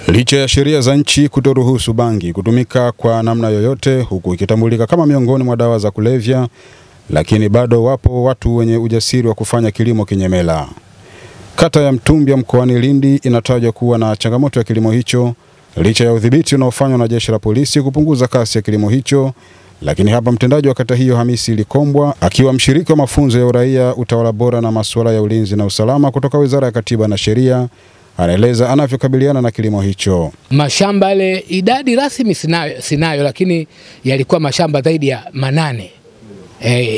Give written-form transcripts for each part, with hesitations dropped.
Licha ya sheria za nchi kutoruhusu bangi kutumika kwa namna yoyote huku ikitambulika kama miongoni mwa dawa za kulevya, lakini bado wapo watu wenye ujasiri wa kufanya kilimo kinyemela. Kata ya Mtumbya mkoani Lindi inatajwa kuwa na changamoto ya kilimo hicho licha ya udhibiti unaofanywa na jeshi la polisi kupunguza kasi ya kilimo hicho. Lakini hapa mtendaji wa kata hiyo Hamisi Likombwa, akiwa mshiriki wa mafunzo ya uraia, utawala bora na masuala ya ulinzi na usalama kutoka Wizara ya Katiba na Sheria, anaeleza anavyokabiliana na kilimo hicho. Mashamba yale idadi rasmi sinayo, lakini yalikuwa mashamba zaidi ya 8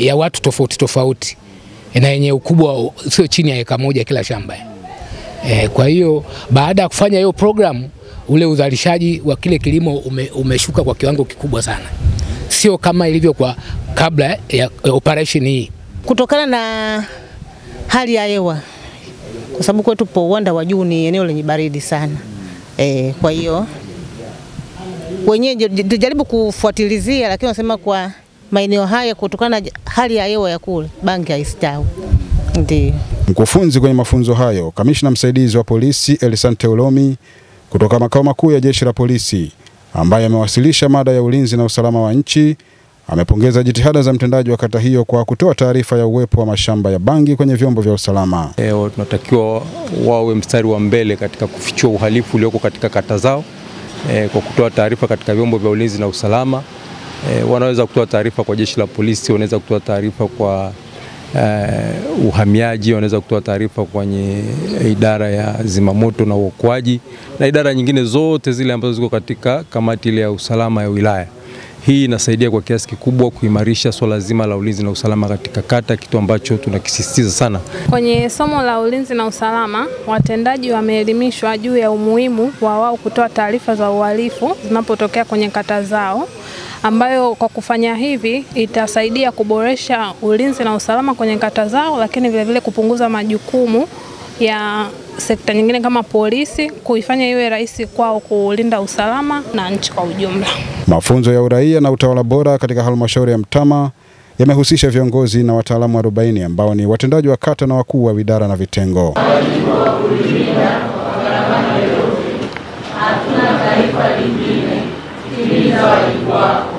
ya watu tofauti na yenye ukubwa sio chini ya eka moja kila shamba. Kwa hiyo baada ya kufanya hiyo program, ule uzalishaji wa kile kilimo umeshuka kwa kiwango kikubwa sana, sio kama ilivyo kwa kabla ya operation hii, kutokana na hali ya hewa, kwa sababu kwetu po uwanda wa juu ni eneo lenye baridi sana. Kwa hiyo wenyewe jaribu kufuatilizia, lakini wanasema kwa maeneo haya kutokana na hali ya hewa ya kule bangi haistawi. Ndiyo. Mkufunzi kwenye mafunzo hayo, kamishna msaidizi wa polisi Elisante Ulomi kutoka makao makuu ya jeshi la polisi, ambaye amewasilisha mada ya ulinzi na usalama wa nchi, amepongeza jitihada za mtendaji wa kata hiyo kwa kutoa taarifa ya uwepo wa mashamba ya bangi kwenye vyombo vya usalama. Tunatakiwa wawe mstari wa mbele katika kufichua uhalifu ulioko katika kata zao, kwa kutoa taarifa katika vyombo vya ulinzi na usalama. Wanaweza kutoa taarifa kwa jeshi la polisi, wanaweza kutoa taarifa kwa uhamiaji, wanaweza kutoa taarifa kwenye idara ya zimamoto na uokoaji na idara nyingine zote zile ambazo ziko katika kamati ile ya usalama ya wilaya. Hii inasaidia kwa kiasi kikubwa kuimarisha swala zima la ulinzi na usalama katika kata, kitu ambacho tunakisisitiza sana. Kwenye somo la ulinzi na usalama, watendaji wameelimishwa juu ya umuhimu wa wao kutoa taarifa za uhalifu zinapotokea kwenye kata zao, ambayo kwa kufanya hivi itasaidia kuboresha ulinzi na usalama kwenye kata zao, lakini vile vile kupunguza majukumu ya sekta nyingine kama polisi, kuifanya iwe rahisi kwao kulinda usalama na nchi kwa ujumla. Mafunzo ya uraia na utawala bora katika halmashauri ya Mtama yamehusisha viongozi na wataalamu 40 ambao ni watendaji wa kata na wakuu wa idara na vitengo. Hatuna taifa lingine, timiza wajibu wako.